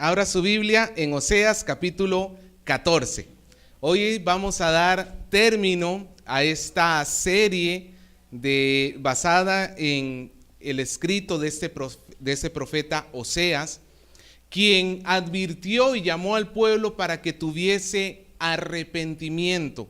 Abra su Biblia en Oseas capítulo 14. Hoy vamos a dar término a esta serie basada en el escrito de este profeta Oseas, quien advirtió y llamó al pueblo para que tuviese arrepentimiento.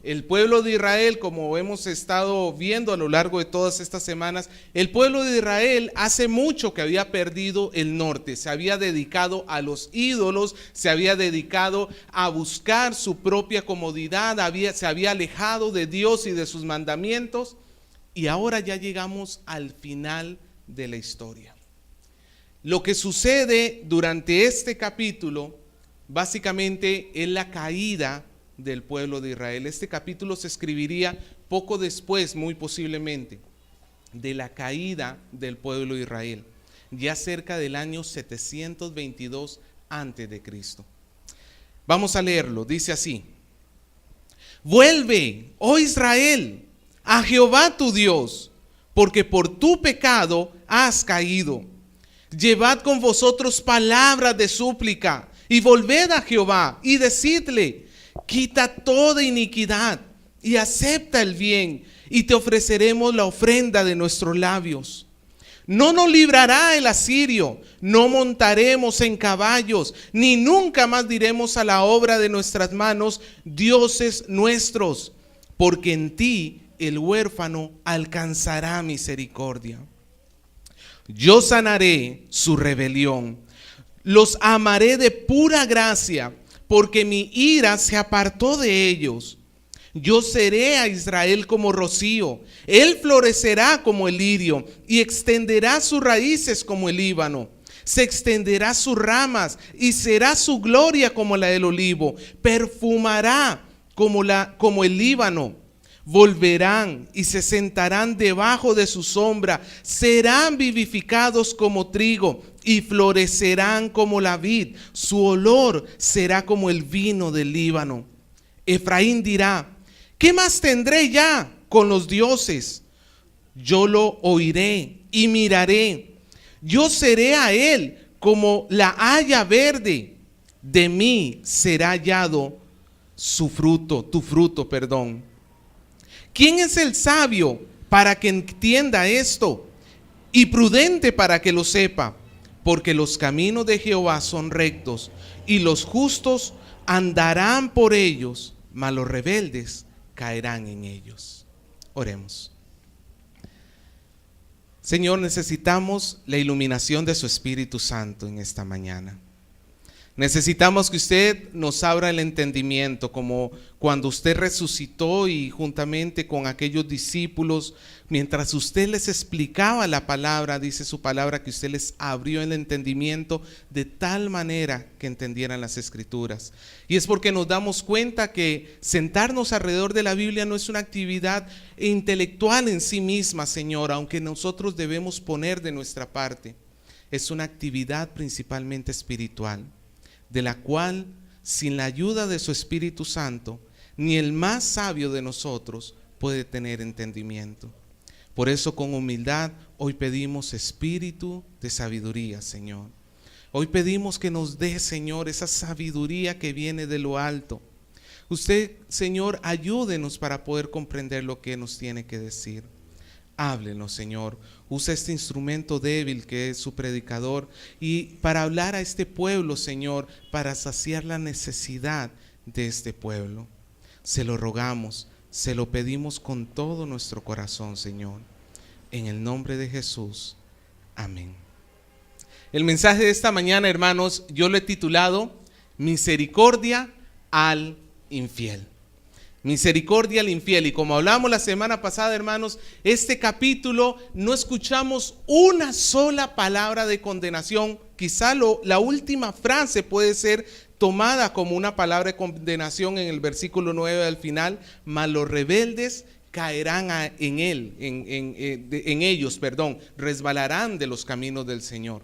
El pueblo de Israel, como hemos estado viendo a lo largo de todas estas semanas, el pueblo de Israel hace mucho que había perdido el norte, se había dedicado a los ídolos, se había dedicado a buscar su propia comodidad, se había alejado de Dios y de sus mandamientos, y ahora ya llegamos al final de la historia. Lo que sucede durante este capítulo básicamente es la caída del pueblo de Israel. Este capítulo se escribiría poco después, muy posiblemente, de la caída del pueblo de Israel, ya cerca del año 722 antes de Cristo. Vamos a leerlo, dice así: Vuelve, oh Israel, a Jehová tu Dios, porque por tu pecado has caído. Llevad con vosotros palabras de súplica, y volved a Jehová, y decidle: quita toda iniquidad y acepta el bien, y te ofreceremos la ofrenda de nuestros labios. No nos librará el asirio, no montaremos en caballos, ni nunca más diremos a la obra de nuestras manos, dioses nuestros, porque en ti el huérfano alcanzará misericordia. Yo sanaré su rebelión, los amaré de pura gracia, porque mi ira se apartó de ellos. Yo seré a Israel como rocío, él florecerá como el lirio y extenderá sus raíces como el Líbano. Se extenderá sus ramas y será su gloria como la del olivo, perfumará como el Líbano. Volverán y se sentarán debajo de su sombra, serán vivificados como trigo y florecerán como la vid, su olor será como el vino del Líbano. Efraín dirá: ¿qué más tendré ya con los dioses? Yo lo oiré y miraré, yo seré a él como la haya verde, de mí será hallado tu fruto. ¿Quién es el sabio para que entienda esto? Y prudente para que lo sepa. Porque los caminos de Jehová son rectos, y los justos andarán por ellos, mas los rebeldes caerán en ellos. Oremos. Señor, necesitamos la iluminación de su Espíritu Santo en esta mañana. Necesitamos que usted nos abra el entendimiento, como cuando usted resucitó y juntamente con aquellos discípulos, mientras usted les explicaba la palabra, dice su palabra que usted les abrió el entendimiento de tal manera que entendieran las Escrituras. Y es porque nos damos cuenta que sentarnos alrededor de la Biblia no es una actividad intelectual en sí misma, Señor, aunque nosotros debemos poner de nuestra parte. Es una actividad principalmente espiritual, de la cual, sin la ayuda de su Espíritu Santo, ni el más sabio de nosotros puede tener entendimiento. Por eso, con humildad, hoy pedimos espíritu de sabiduría, Señor. Hoy pedimos que nos dé, Señor, esa sabiduría que viene de lo alto. Usted, Señor, ayúdenos para poder comprender lo que nos tiene que decir. Háblenos, Señor. Usa este instrumento débil que es su predicador, y para hablar a este pueblo, Señor, para saciar la necesidad de este pueblo. Se lo rogamos, se lo pedimos con todo nuestro corazón, Señor. En el nombre de Jesús. Amén. El mensaje de esta mañana, hermanos, yo lo he titulado Misericordia al infiel. Misericordia al infiel. Y como hablamos la semana pasada, hermanos, este capítulo no escuchamos una sola palabra de condenación. Quizá la última frase puede ser tomada como una palabra de condenación en el versículo 9 al final: mas los rebeldes caerán en ellos, resbalarán de los caminos del Señor.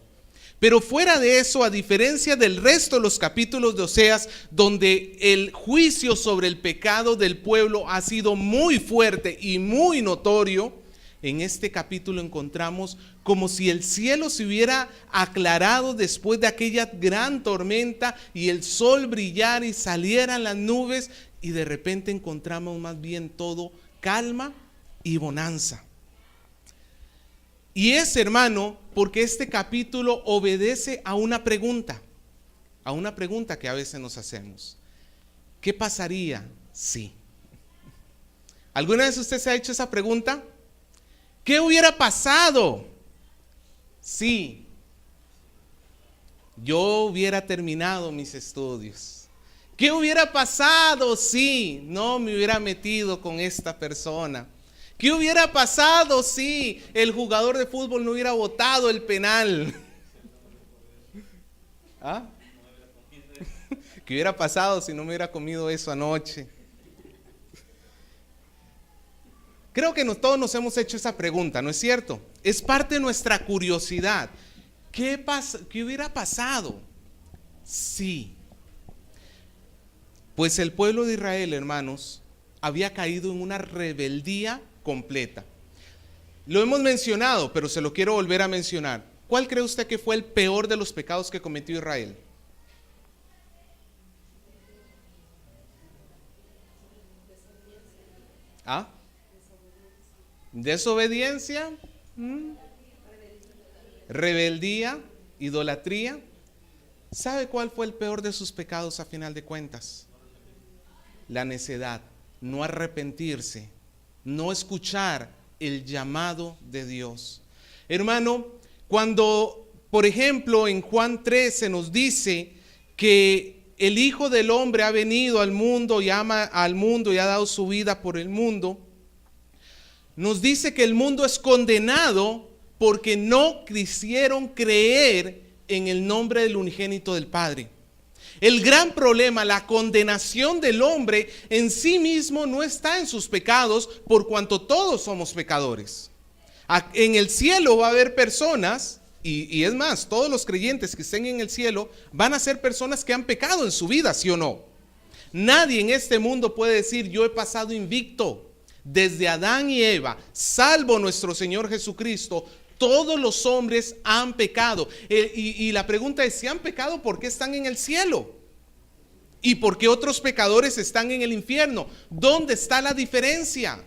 Pero fuera de eso, a diferencia del resto de los capítulos de Oseas, donde el juicio sobre el pecado del pueblo ha sido muy fuerte y muy notorio, en este capítulo encontramos como si el cielo se hubiera aclarado después de aquella gran tormenta y el sol brillara y salieran las nubes, y de repente encontramos más bien todo calma y bonanza. Y es, hermano, porque este capítulo obedece a una pregunta que a veces nos hacemos. ¿Qué pasaría si? ¿Alguna vez usted se ha hecho esa pregunta? ¿Qué hubiera pasado si yo hubiera terminado mis estudios? ¿Qué hubiera pasado si no me hubiera metido con esta persona? ¿Qué hubiera pasado si el jugador de fútbol no hubiera botado el penal? ¿Ah? ¿Qué hubiera pasado si no me hubiera comido eso anoche? Creo que todos nos hemos hecho esa pregunta, ¿no es cierto? Es parte de nuestra curiosidad. ¿Qué hubiera pasado? Sí. Pues el pueblo de Israel, hermanos, había caído en una rebeldía completa. Lo hemos mencionado, pero se lo quiero volver a mencionar. ¿Cuál cree usted que fue el peor de los pecados que cometió Israel? ¿Ah? Desobediencia, rebeldía, idolatría. ¿Sabe cuál fue el peor de sus pecados a final de cuentas? La necedad, no arrepentirse, no escuchar el llamado de Dios. Hermano, cuando, por ejemplo, en Juan 13 nos dice que el Hijo del Hombre ha venido al mundo y ama al mundo y ha dado su vida por el mundo, nos dice que el mundo es condenado porque no quisieron creer en el nombre del unigénito del Padre. El gran problema, la condenación del hombre en sí mismo no está en sus pecados, por cuanto todos somos pecadores. En el cielo va a haber personas, y es más, todos los creyentes que estén en el cielo van a ser personas que han pecado en su vida, ¿sí o no? Nadie en este mundo puede decir: yo he pasado invicto. Desde Adán y Eva, salvo nuestro Señor Jesucristo, todos los hombres han pecado. Y la pregunta es: si han pecado, ¿por qué están en el cielo? ¿Y por qué otros pecadores están en el infierno? ¿Dónde está la diferencia?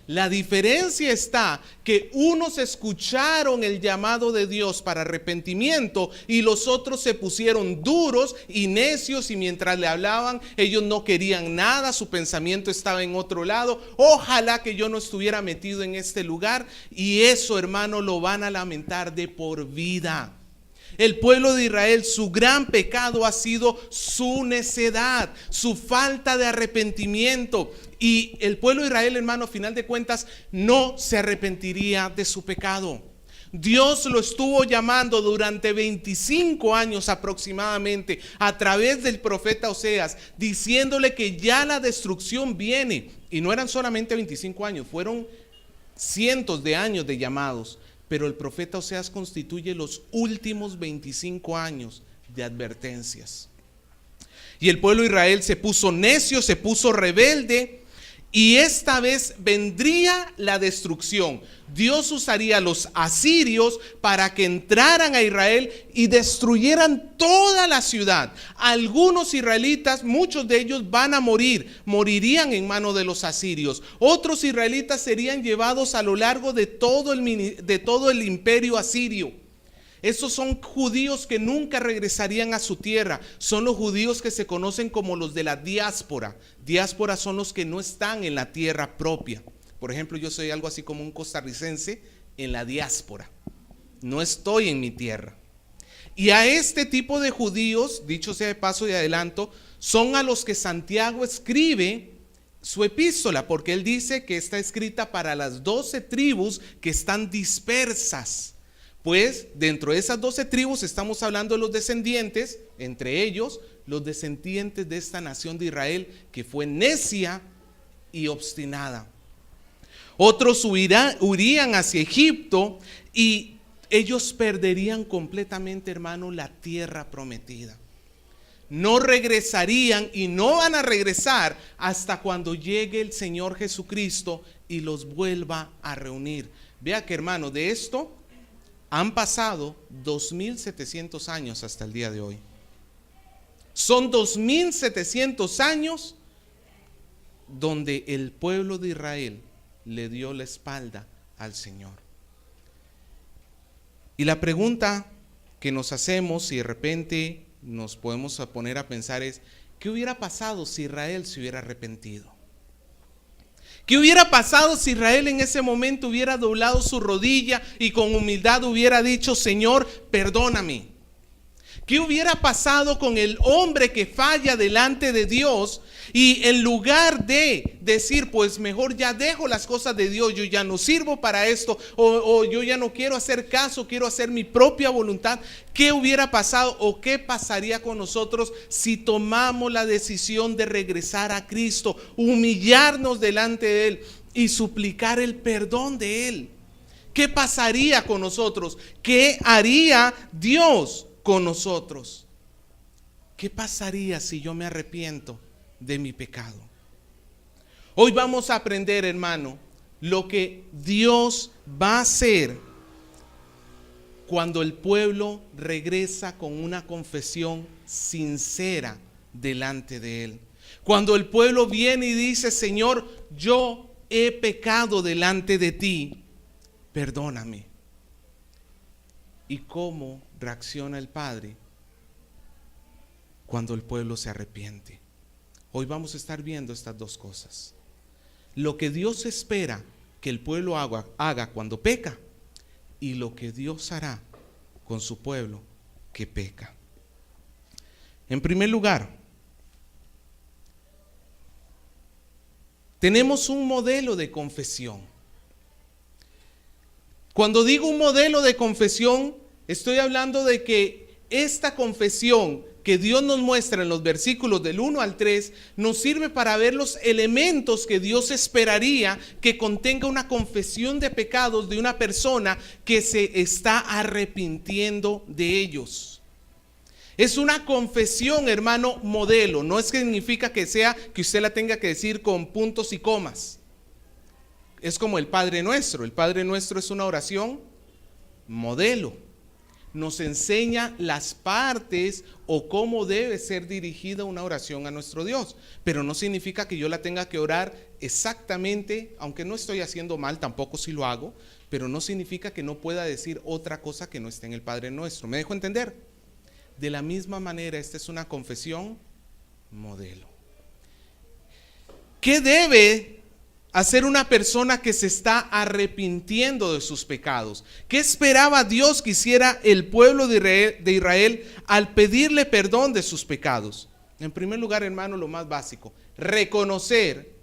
La diferencia está que unos escucharon el llamado de Dios para arrepentimiento y los otros se pusieron duros y necios, y mientras le hablaban ellos no querían nada, su pensamiento estaba en otro lado. Ojalá que yo no estuviera metido en este lugar, y eso, hermano, lo van a lamentar de por vida. El pueblo de Israel, su gran pecado ha sido su necedad, su falta de arrepentimiento. Y el pueblo de Israel, hermano, a final de cuentas, no se arrepentiría de su pecado. Dios lo estuvo llamando durante 25 años aproximadamente a través del profeta Oseas, diciéndole que ya la destrucción viene. Y no eran solamente 25 años, fueron cientos de años de llamados. Pero el profeta Oseas constituye los últimos 25 años de advertencias. Y el pueblo de Israel se puso necio, se puso rebelde, y esta vez vendría la destrucción. Dios usaría a los asirios para que entraran a Israel y destruyeran toda la ciudad. Algunos israelitas, muchos de ellos van a morirían en manos de los asirios. Otros israelitas serían llevados a lo largo de todo el imperio asirio. Esos son judíos que nunca regresarían a su tierra. Son los judíos que se conocen como los de la diáspora. Diáspora son los que no están en la tierra propia. Por ejemplo, yo soy algo así como un costarricense en la diáspora. No estoy en mi tierra. Y a este tipo de judíos, dicho sea de paso y adelanto, son a los que Santiago escribe su epístola, porque él dice que está escrita para las 12 tribus que están dispersas. Pues dentro de esas 12 tribus estamos hablando de los descendientes, entre ellos los descendientes de esta nación de Israel que fue necia y obstinada. Otros huirían hacia Egipto y ellos perderían completamente, hermano, la tierra prometida. No regresarían y no van a regresar hasta cuando llegue el Señor Jesucristo y los vuelva a reunir. Vea que, hermano, de esto Han pasado 2700 años hasta el día de hoy. Son 2700 años donde el pueblo de Israel le dio la espalda al Señor. Y la pregunta que nos hacemos, si de repente nos podemos poner a pensar, es: ¿qué hubiera pasado si Israel se hubiera arrepentido? ¿Qué hubiera pasado si Israel en ese momento hubiera doblado su rodilla y con humildad hubiera dicho: Señor, perdóname? ¿Qué hubiera pasado con el hombre que falla delante de Dios y en lugar de decir, pues mejor ya dejo las cosas de Dios, yo ya no sirvo para esto, o yo ya no quiero hacer caso, quiero hacer mi propia voluntad? ¿Qué hubiera pasado o qué pasaría con nosotros si tomamos la decisión de regresar a Cristo, humillarnos delante de Él y suplicar el perdón de Él? ¿Qué pasaría con nosotros? ¿Qué haría Dios con nosotros? ¿Qué pasaría si yo me arrepiento de mi pecado? Hoy vamos a aprender, hermano, lo que Dios va a hacer cuando el pueblo regresa con una confesión sincera delante de Él. Cuando el pueblo viene y dice: Señor, yo he pecado delante de ti, perdóname. ¿Y cómo reacciona el Padre cuando el pueblo se arrepiente? Hoy vamos a estar viendo estas dos cosas: lo que Dios espera que el pueblo haga cuando peca, y lo que Dios hará con su pueblo que peca. En primer lugar, tenemos un modelo de confesión. Cuando digo un modelo de confesión, estoy hablando de que esta confesión que Dios nos muestra en los versículos del 1 al 3 nos sirve para ver los elementos que Dios esperaría que contenga una confesión de pecados de una persona que se está arrepintiendo de ellos. Es una confesión, hermano, modelo. No es que significa que sea que usted la tenga que decir con puntos y comas. Es como el Padre Nuestro. El Padre Nuestro es una oración modelo. Nos enseña las partes o cómo debe ser dirigida una oración a nuestro Dios. Pero no significa que yo la tenga que orar exactamente, aunque no estoy haciendo mal, tampoco si lo hago, pero no significa que no pueda decir otra cosa que no esté en el Padre Nuestro. ¿Me dejo entender? De la misma manera, esta es una confesión modelo. ¿Qué debe hacer una persona que se está arrepintiendo de sus pecados? ¿Qué esperaba Dios que hiciera el pueblo de Israel al pedirle perdón de sus pecados? En primer lugar, hermano, lo más básico: reconocer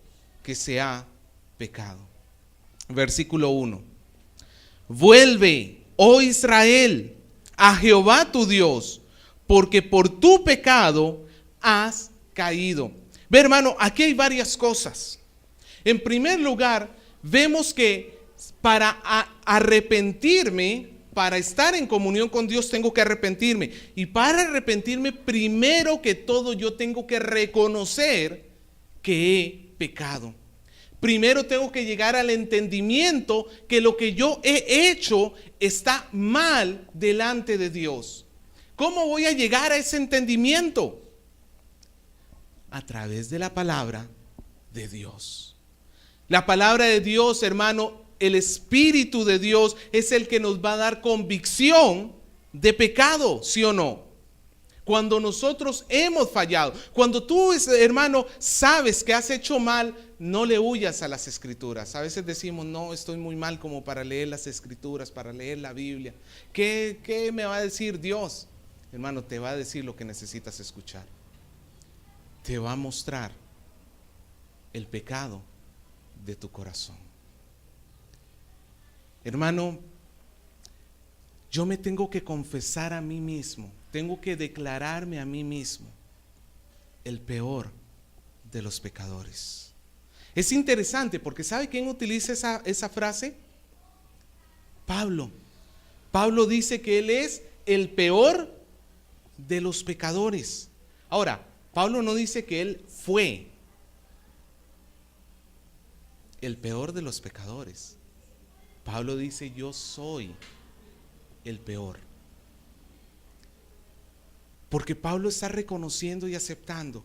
que se ha pecado. Versículo 1: Vuelve, oh Israel, a Jehová tu Dios, porque por tu pecado has caído. Ve, hermano, aquí hay varias cosas. En primer lugar, vemos que para arrepentirme, para estar en comunión con Dios, tengo que arrepentirme. Y para arrepentirme, primero que todo, yo tengo que reconocer que he pecado. Primero tengo que llegar al entendimiento que lo que yo he hecho está mal delante de Dios. ¿Cómo voy a llegar a ese entendimiento? A través de la palabra de Dios. La palabra de Dios, hermano, el Espíritu de Dios es el que nos va a dar convicción de pecado, ¿sí o no? Cuando nosotros hemos fallado, cuando tú, hermano, sabes que has hecho mal, no le huyas a las Escrituras. A veces decimos: no, estoy muy mal como para leer las Escrituras, para leer la Biblia. ¿Qué me va a decir Dios? Hermano, te va a decir lo que necesitas escuchar. Te va a mostrar el pecado de tu corazón. Hermano, yo me tengo que confesar a mí mismo, tengo que declararme a mí mismo el peor de los pecadores. Es interesante porque ¿sabe quién utiliza esa frase? Pablo. Pablo dice que él es el peor de los pecadores. Ahora, Pablo no dice que él fue el peor de los pecadores. Pablo dice: yo soy el peor. Porque Pablo está reconociendo y aceptando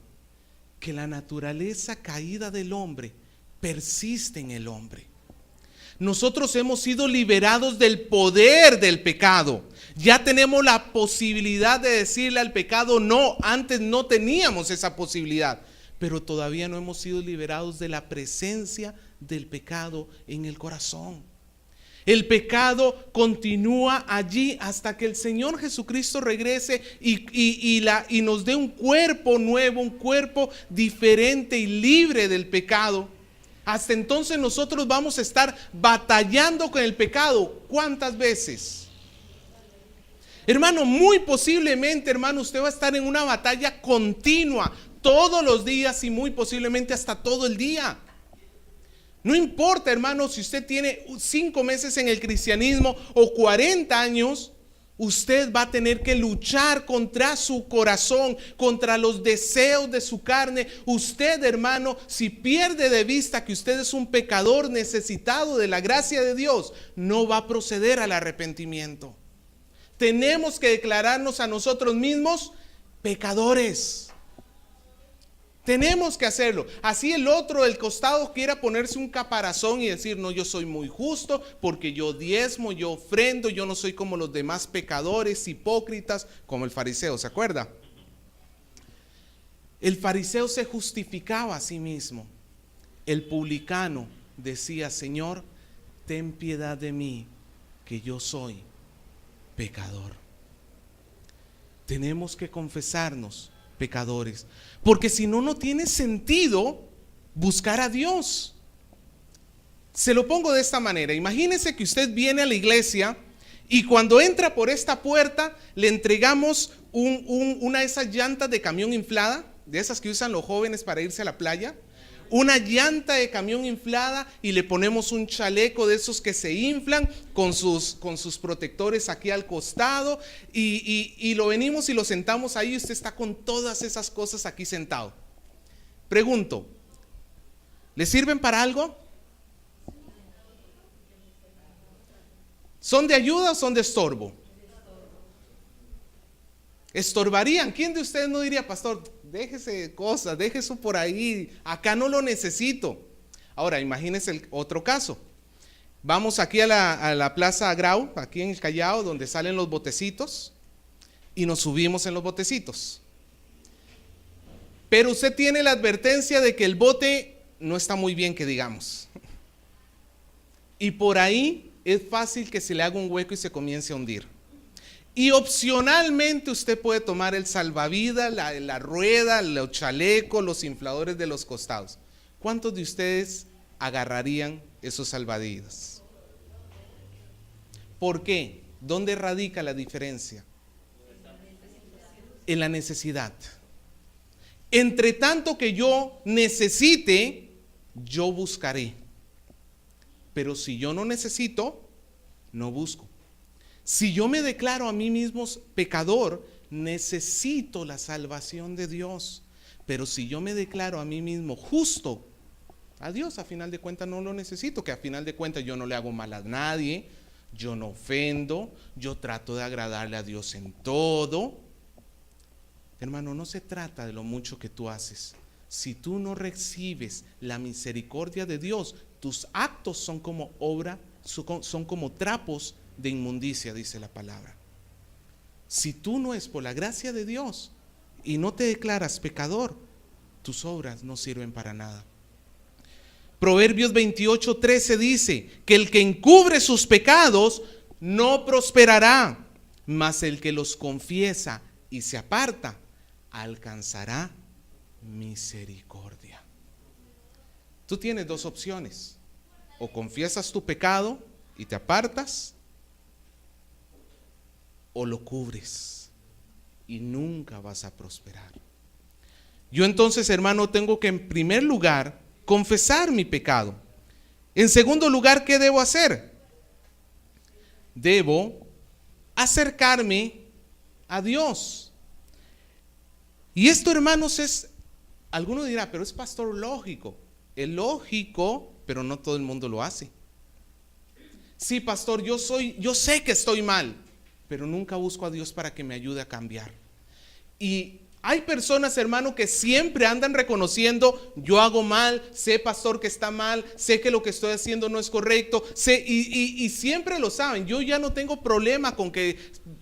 que la naturaleza caída del hombre persiste en el hombre. Nosotros hemos sido liberados del poder del pecado. Ya tenemos la posibilidad de decirle al pecado no. Antes no teníamos esa posibilidad, pero todavía no hemos sido liberados de la presencia del pecado en el corazón. El pecado continúa allí hasta que el Señor Jesucristo regrese y nos dé un cuerpo nuevo, un cuerpo diferente y libre del pecado. Hasta entonces nosotros vamos a estar batallando con el pecado. ¿Cuántas veces? Hermano, muy posiblemente, hermano, usted va a estar en una batalla continua todos los días y muy posiblemente hasta todo el día. No importa, hermano, si usted tiene 5 meses en el cristianismo o 40 años, usted va a tener que luchar contra su corazón, contra los deseos de su carne. Usted, hermano, si pierde de vista que usted es un pecador necesitado de la gracia de Dios, no va a proceder al arrepentimiento. Tenemos que declararnos a nosotros mismos pecadores. Tenemos que hacerlo. Así el otro del costado quiera ponerse un caparazón y decir, no, yo soy muy justo porque yo diezmo, yo ofrendo, yo no soy como los demás pecadores, hipócritas, como el fariseo, ¿se acuerda? El fariseo se justificaba a sí mismo. El publicano decía, Señor, ten piedad de mí, que yo soy pecador. Tenemos que confesarnos pecadores, porque si no, no tiene sentido buscar a Dios. Se lo pongo de esta manera: imagínese que usted viene a la iglesia y cuando entra por esta puerta le entregamos una de esas llantas de camión inflada, de esas que usan los jóvenes para irse a la playa, una llanta de camión inflada, y le ponemos un chaleco de esos que se inflan con sus protectores aquí al costado, y lo venimos y lo sentamos ahí. Usted está con todas esas cosas aquí sentado. Pregunto, ¿le sirven para algo? ¿Son de ayuda o son de estorbo? Estorbarían. ¿Quién de ustedes no diría, pastor, déjese de cosas, deje eso por ahí, acá no lo necesito? Ahora, imagínense el otro caso. Vamos aquí a la Plaza Grau, aquí en el Callao, donde salen los botecitos, y nos subimos en los botecitos. Pero usted tiene la advertencia de que el bote no está muy bien, que digamos. Y por ahí es fácil que se le haga un hueco y se comience a hundir. Y opcionalmente usted puede tomar el salvavidas, la rueda, los chalecos, los infladores de los costados. ¿Cuántos de ustedes agarrarían esos salvavidas? ¿Por qué? ¿Dónde radica la diferencia? En la necesidad. Entre tanto que yo necesite, yo buscaré. Pero si yo no necesito, no busco. Si yo me declaro a mí mismo pecador, necesito la salvación de Dios. Pero si yo me declaro a mí mismo justo, a Dios a final de cuentas no lo necesito, que a final de cuentas yo no le hago mal a nadie, yo no ofendo, yo trato de agradarle a Dios en todo. Hermano, no se trata de lo mucho que tú haces. Si tú no recibes la misericordia de Dios, tus actos son como son como trapos de inmundicia, dice la palabra. Si tú no es por la gracia de Dios y no te declaras pecador, tus obras no sirven para nada. Proverbios 28:13 dice que el que encubre sus pecados no prosperará, mas el que los confiesa y se aparta alcanzará misericordia. Tú tienes dos opciones: o confiesas tu pecado y te apartas, o lo cubres y nunca vas a prosperar. Yo entonces, hermano, tengo que en primer lugar confesar mi pecado. En segundo lugar, ¿qué debo hacer? Debo acercarme a Dios. Y esto, hermanos, alguno dirá, pero es, pastor, lógico. Es lógico, pero no todo el mundo lo hace. Sí, pastor, yo sé que estoy mal. pero nunca busco a Dios para que me ayude a cambiar. Y hay personas, hermano, que siempre andan reconociendo: yo hago mal, sé, pastor, que está mal, sé que lo que estoy haciendo no es correcto, sé, y siempre lo saben. Yo ya no tengo problema con que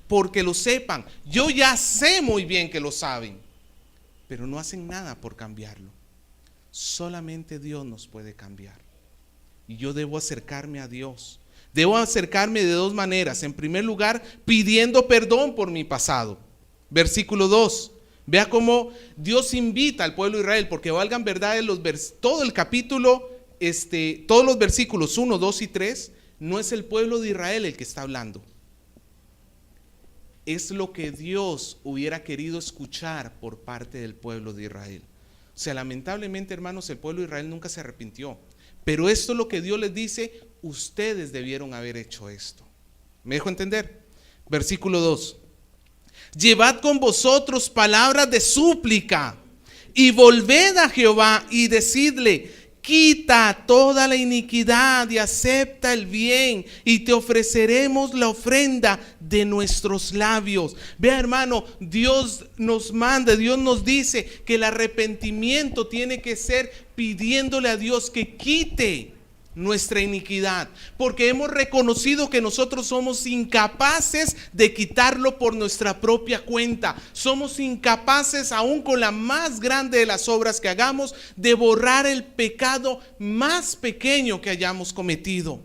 porque lo sepan, yo ya sé muy bien que lo saben, pero no hacen nada por cambiarlo. Solamente Dios nos puede cambiar, y yo debo acercarme a Dios. Debo acercarme de dos maneras. En primer lugar, pidiendo perdón por mi pasado. Versículo 2. Vea cómo Dios invita al pueblo de Israel, porque valgan verdades todo el capítulo, todos los versículos 1, 2 y 3, no es el pueblo de Israel el que está hablando. Es lo que Dios hubiera querido escuchar por parte del pueblo de Israel. O sea, lamentablemente, hermanos, el pueblo de Israel nunca se arrepintió. Pero esto es lo que Dios les dice: ustedes debieron haber hecho esto. ¿Me dejo entender? Versículo 2. Llevad con vosotros palabras de súplica y volved a Jehová y decidle: quita toda la iniquidad y acepta el bien, y te ofreceremos la ofrenda de nuestros labios. Vea, hermano, Dios nos manda, Dios nos dice que el arrepentimiento tiene que ser pidiéndole a Dios que quite nuestra iniquidad, porque hemos reconocido que nosotros somos incapaces de quitarlo por nuestra propia cuenta. Somos incapaces, aún con la más grande de las obras que hagamos, de borrar el pecado más pequeño que hayamos cometido.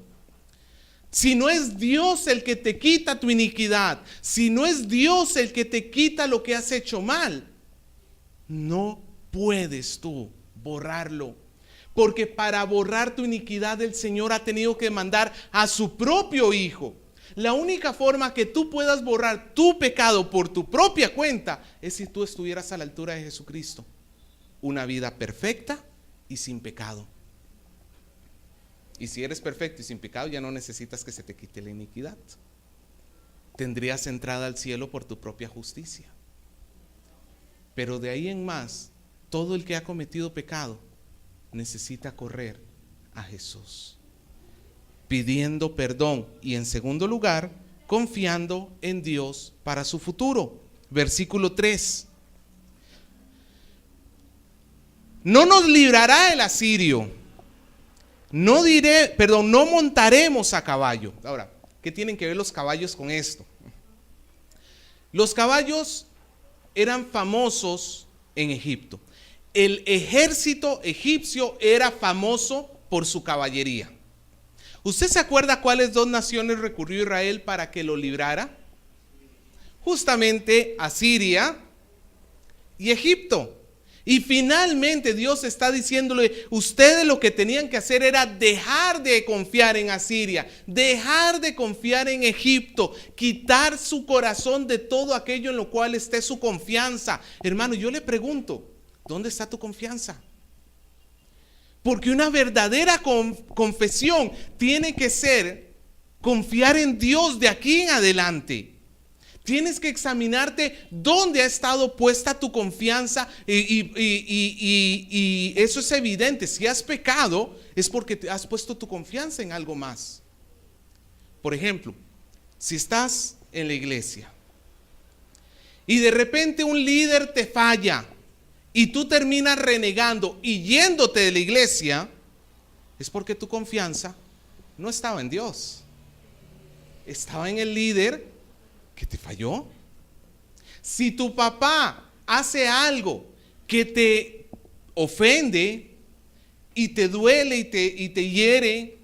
Si no es Dios el que te quita tu iniquidad, si no es Dios el que te quita lo que has hecho mal, no puedes tú borrarlo. Porque para borrar tu iniquidad el Señor ha tenido que mandar a su propio Hijo. La única forma que tú puedas borrar tu pecado por tu propia cuenta es si tú estuvieras a la altura de Jesucristo. Una vida perfecta y sin pecado. Y si eres perfecto y sin pecado, ya no necesitas que se te quite la iniquidad. Tendrías entrada al cielo por tu propia justicia. Pero de ahí en más, todo el que ha cometido pecado necesita correr a Jesús, pidiendo perdón, y en segundo lugar, confiando en Dios para su futuro. Versículo 3. No nos librará el asirio, no montaremos a caballo. Ahora, ¿qué tienen que ver los caballos con esto? Los caballos eran famosos en Egipto. El ejército egipcio era famoso por su caballería. ¿Usted se acuerda cuáles dos naciones recurrió Israel para que lo librara? Justamente Asiria y Egipto. Y finalmente Dios está diciéndole: ustedes lo que tenían que hacer era dejar de confiar en Asiria, dejar de confiar en Egipto, quitar su corazón de todo aquello en lo cual esté su confianza. Hermano, yo le pregunto, ¿dónde está tu confianza? Porque una verdadera confesión tiene que ser confiar en Dios de aquí en adelante. Tienes que examinarte dónde ha estado puesta tu confianza, y eso es evidente. Si has pecado es porque te has puesto tu confianza en algo más. Por ejemplo, si estás en la iglesia y de repente un líder te falla y tú terminas renegando y yéndote de la iglesia, es porque tu confianza no estaba en Dios, estaba en el líder que te falló. Si tu papá hace algo que te ofende y te duele y te hiere,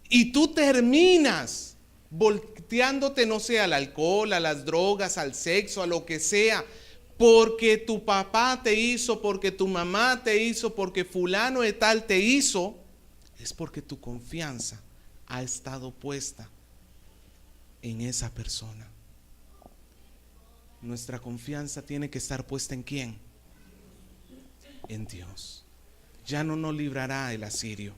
y tú terminas volteándote, no sé, al alcohol, a las drogas, al sexo, a lo que sea, porque tu papá te hizo, porque tu mamá te hizo, porque fulano de tal te hizo, es porque tu confianza ha estado puesta en esa persona. Nuestra confianza tiene que estar puesta ¿en quién? En Dios. Ya no nos librará el asirio,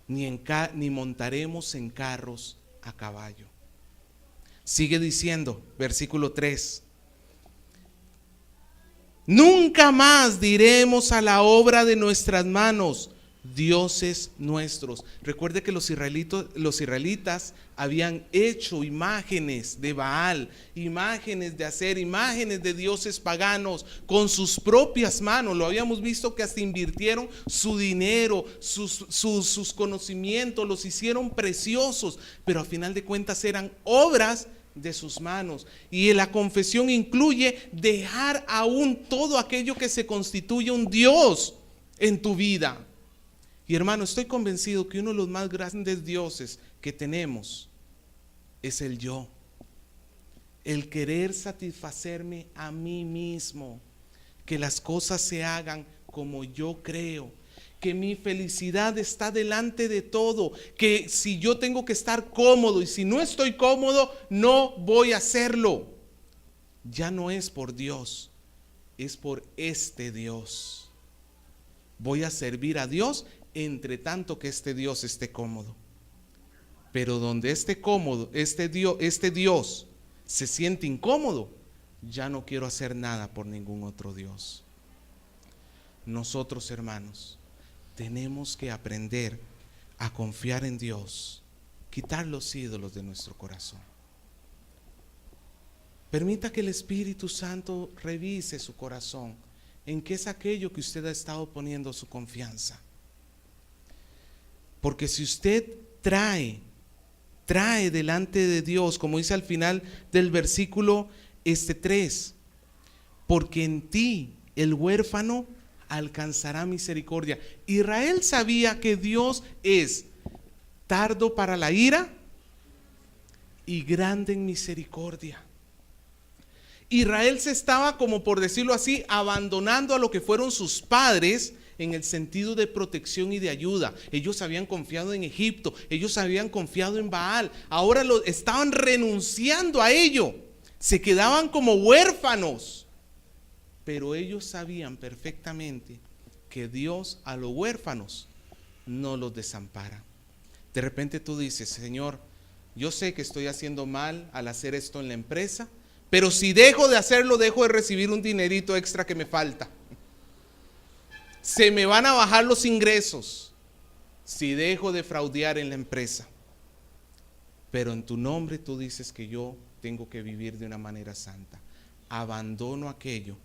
ni montaremos en carros a caballo. Sigue diciendo, versículo 3. Nunca más diremos a la obra de nuestras manos: dioses nuestros. Recuerde que los israelitas habían hecho imágenes de Baal, imágenes de Aser, imágenes de dioses paganos con sus propias manos. Lo habíamos visto que hasta invirtieron su dinero, sus conocimientos, los hicieron preciosos, pero a final de cuentas eran obras de sus manos. Y la confesión incluye dejar aún todo aquello que se constituye un Dios en tu vida. Y hermano, estoy convencido que uno de los más grandes dioses que tenemos es el yo. El querer satisfacerme a mí mismo, que las cosas se hagan como yo creo, que mi felicidad está delante de todo, que si yo tengo que estar cómodo y si no estoy cómodo, no voy a hacerlo. Ya no es por Dios, es por este Dios. Voy a servir a Dios entre tanto que este Dios esté cómodo. Pero donde esté cómodo, este Dios se siente incómodo, ya no quiero hacer nada por ningún otro Dios. Nosotros, hermanos, tenemos que aprender a confiar en Dios, quitar los ídolos de nuestro corazón. Permita que el Espíritu Santo revise su corazón, en qué es aquello que usted ha estado poniendo su confianza. Porque si usted trae delante de Dios, como dice al final del versículo 3, porque en ti el huérfano alcanzará misericordia. Israel sabía que Dios es tardo para la ira y grande en misericordia. Israel se estaba, como por decirlo así, abandonando a lo que fueron sus padres en el sentido de protección y de ayuda. Ellos habían confiado en Egipto, ellos habían confiado en Baal, ahora estaban renunciando a ello, se quedaban como huérfanos. Pero ellos sabían perfectamente que Dios a los huérfanos no los desampara. De repente tú dices: Señor, yo sé que estoy haciendo mal al hacer esto en la empresa, pero si dejo de hacerlo, dejo de recibir un dinerito extra que me falta. Se me van a bajar los ingresos si dejo de fraudear en la empresa. Pero en tu nombre tú dices que yo tengo que vivir de una manera santa. Abandono aquello.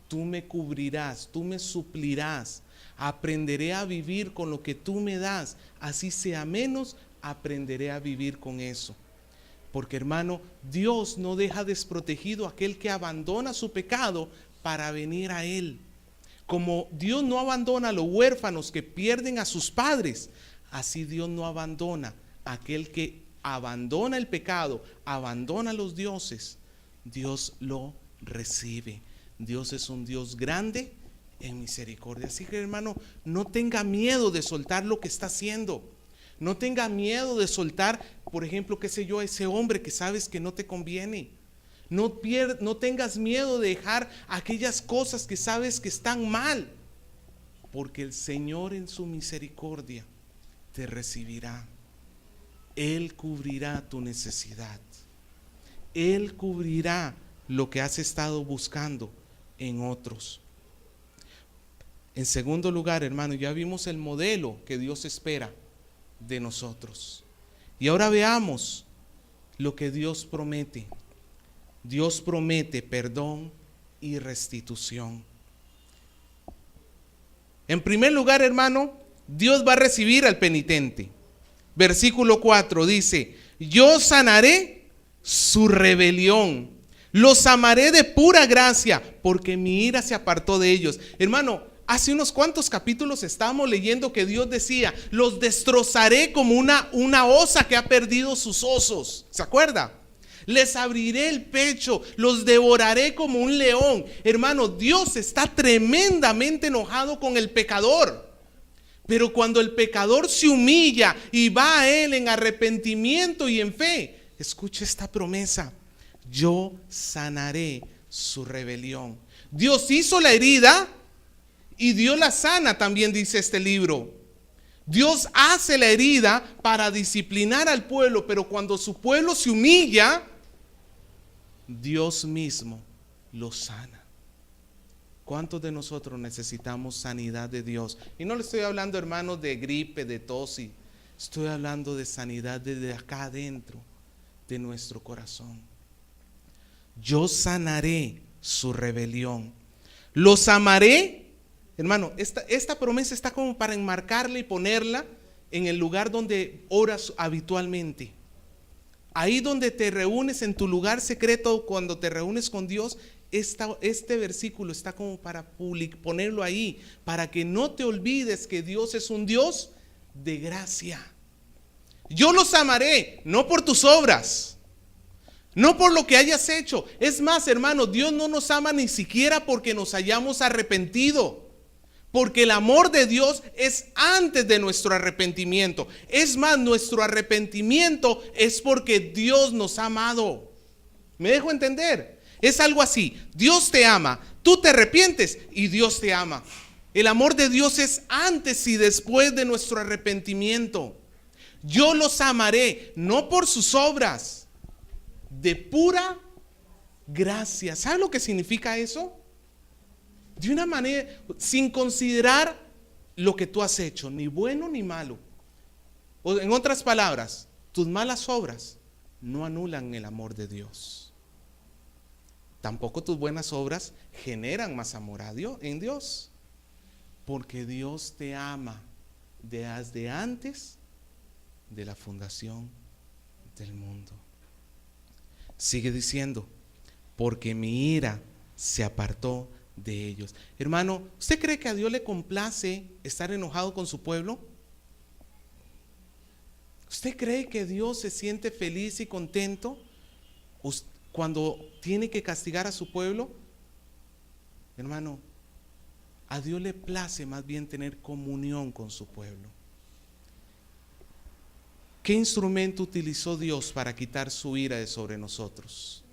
Tú me cubrirás, tú me suplirás. Aprenderé a vivir con lo que tú me das. Así sea menos, aprenderé a vivir con eso. Porque, hermano, Dios no deja desprotegido a aquel que abandona su pecado para venir a Él. Como Dios no abandona a los huérfanos que pierden a sus padres, así Dios no abandona a aquel que abandona el pecado, abandona a los dioses. Dios lo recibe. Dios es un Dios grande en misericordia. Así que, hermano, no tenga miedo de soltar lo que está haciendo. No tenga miedo de soltar, por ejemplo, qué sé yo, ese hombre que sabes que no te conviene. No tengas miedo de dejar aquellas cosas que sabes que están mal, porque el Señor en su misericordia te recibirá. Él cubrirá tu necesidad. Él cubrirá lo que has estado buscando en otros. En segundo lugar, hermano, ya vimos el modelo que Dios espera de nosotros. Y ahora veamos lo que Dios promete. Dios promete perdón y restitución. En primer lugar, hermano, Dios va a recibir al penitente. Versículo 4 dice: yo sanaré su rebelión, los amaré de pura gracia, porque mi ira se apartó de ellos. Hermano, hace unos cuantos capítulos estábamos leyendo que Dios decía: los destrozaré como una osa que ha perdido sus osos. ¿Se acuerda? Les abriré el pecho, los devoraré como un león. Hermano, Dios está tremendamente enojado con el pecador. Pero cuando el pecador se humilla y va a Él en arrepentimiento y en fe, escuche esta promesa: yo sanaré su rebelión. Dios hizo la herida y Dios la sana, también dice este libro. Dios hace la herida para disciplinar al pueblo, pero cuando su pueblo se humilla, Dios mismo lo sana. ¿Cuántos de nosotros necesitamos sanidad de Dios? Y no le estoy hablando, hermanos, de gripe, de tos, estoy hablando de sanidad desde acá adentro de nuestro corazón. Yo sanaré su rebelión. Los amaré. Hermano, esta promesa está como para enmarcarla y ponerla en el lugar donde oras habitualmente. Ahí donde te reúnes en tu lugar secreto, cuando te reúnes con Dios, este versículo está como para ponerlo ahí, para que no te olvides que Dios es un Dios de gracia. Yo los amaré, no por tus obras, no por lo que hayas hecho. Es más, hermano, Dios no nos ama ni siquiera porque nos hayamos arrepentido. Porque el amor de Dios es antes de nuestro arrepentimiento. Es más, nuestro arrepentimiento es porque Dios nos ha amado. ¿Me dejo entender? Es algo así. Dios te ama, tú te arrepientes y Dios te ama. El amor de Dios es antes y después de nuestro arrepentimiento. Yo los amaré, no por sus obras, de pura gracia. ¿Sabe lo que significa eso? De una manera, sin considerar lo que tú has hecho, ni bueno ni malo. O en otras palabras, tus malas obras no anulan el amor de Dios. Tampoco tus buenas obras generan más amor a Dios, en Dios. Porque Dios te ama desde antes de la fundación del mundo. Sigue diciendo, porque mi ira se apartó de ellos. Hermano, ¿usted cree que a Dios le complace estar enojado con su pueblo? ¿Usted cree que Dios se siente feliz y contento cuando tiene que castigar a su pueblo? Hermano, a Dios le place más bien tener comunión con su pueblo. ¿Qué instrumento utilizó Dios para quitar su ira de sobre nosotros?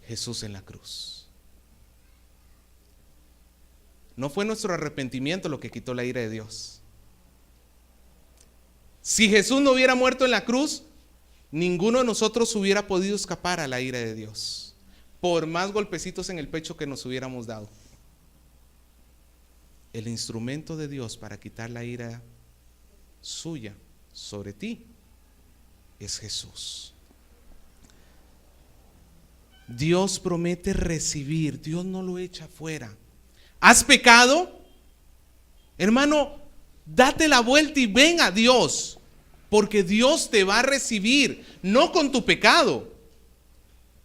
Jesús en la cruz. No fue nuestro arrepentimiento lo que quitó la ira de Dios. Si Jesús no hubiera muerto en la cruz, ninguno de nosotros hubiera podido escapar a la ira de Dios, por más golpecitos en el pecho que nos hubiéramos dado. El instrumento de Dios para quitar la ira suya sobre ti es Jesús. Dios promete recibir, Dios no lo echa fuera. ¿Has pecado? Hermano, date la vuelta y ven a Dios, porque Dios te va a recibir, no con tu pecado.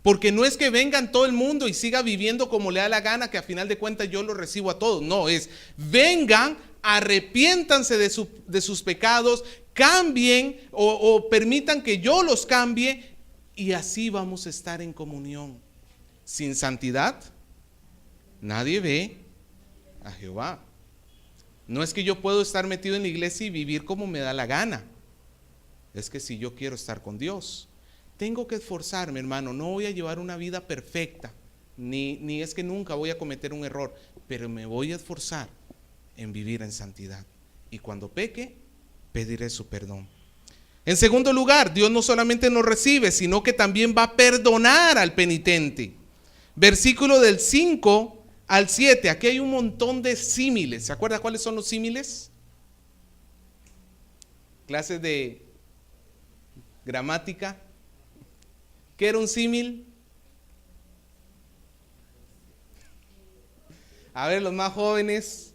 Porque no es que vengan todo el mundo y siga viviendo como le da la gana, que a final de cuentas yo lo recibo a todos. No, es vengan, arrepiéntanse de sus pecados, cambien o permitan que yo los cambie, y así vamos a estar en comunión. Sin santidad, nadie ve a Jehová. No es que yo puedo estar metido en la iglesia y vivir como me da la gana. Es que si yo quiero estar con Dios, tengo que esforzarme, hermano. No voy a llevar una vida perfecta, ni es que nunca voy a cometer un error, pero me voy a esforzar en vivir en santidad. Y cuando peque, pediré su perdón. En segundo lugar, Dios no solamente nos recibe, sino que también va a perdonar al penitente. Versículo del 5 al 7, aquí hay un montón de símiles. ¿Se acuerda cuáles son los símiles? Clases de gramática. ¿Qué era un símil? A ver, los más jóvenes,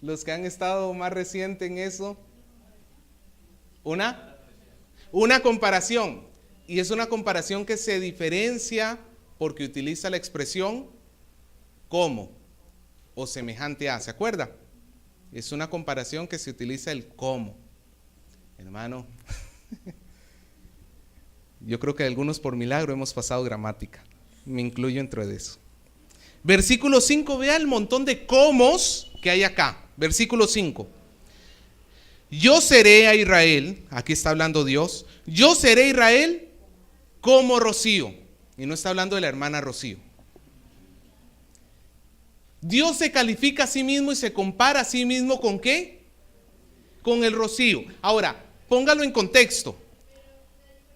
los que han estado más reciente en eso. Una comparación. Y es una comparación que se diferencia porque utiliza la expresión como o semejante a. ¿Se acuerda? Es una comparación que se utiliza el como. Hermano, yo creo que algunos por milagro hemos pasado gramática. Me incluyo dentro de eso. Versículo 5, vea el montón de comos que hay acá. Versículo 5. Yo seré a Israel, aquí está hablando Dios, yo seré a Israel como Rocío. Y no está hablando de la hermana Rocío. Dios se califica a sí mismo y se compara a sí mismo ¿con qué? Con el rocío. Ahora, póngalo en contexto.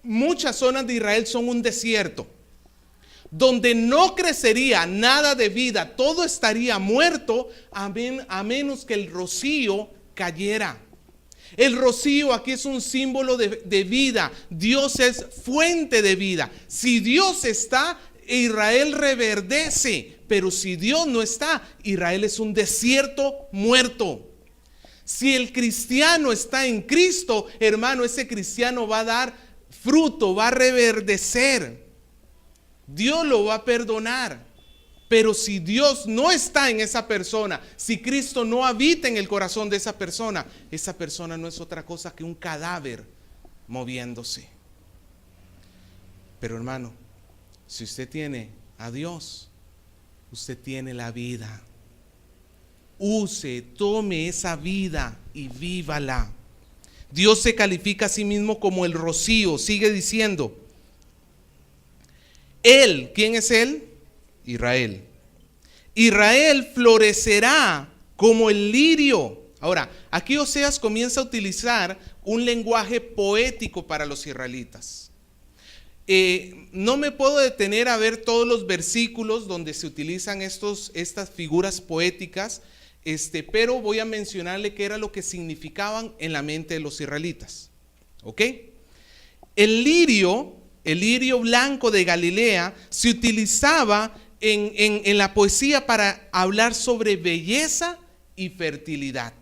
Muchas zonas de Israel son un desierto. donde no crecería nada de vida, todo estaría muerto, a menos que el rocío cayera. El rocío aquí es un símbolo de vida. Dios es fuente de vida. Si Dios está, Israel reverdece, pero si Dios no está, Israel es un desierto muerto. Si el cristiano está en Cristo, hermano, ese cristiano va a dar fruto, va a reverdecer. Dios lo va a perdonar. Pero si Dios no está en esa persona, si Cristo no habita en el corazón de esa persona no es otra cosa que un cadáver moviéndose. Pero hermano, si usted tiene a Dios, usted tiene la vida. Use, tome esa vida y vívala. Dios se califica a sí mismo como el rocío. Sigue diciendo, Él, ¿quién es Él? Israel. Israel florecerá como el lirio. Ahora, aquí Oseas comienza a utilizar un lenguaje poético para los israelitas. No me puedo detener a ver todos los versículos donde se utilizan estas figuras poéticas, pero voy a mencionarle qué era lo que significaban en la mente de los israelitas. ¿Ok? El lirio blanco de Galilea se utilizaba en la poesía para hablar sobre belleza y fertilidad.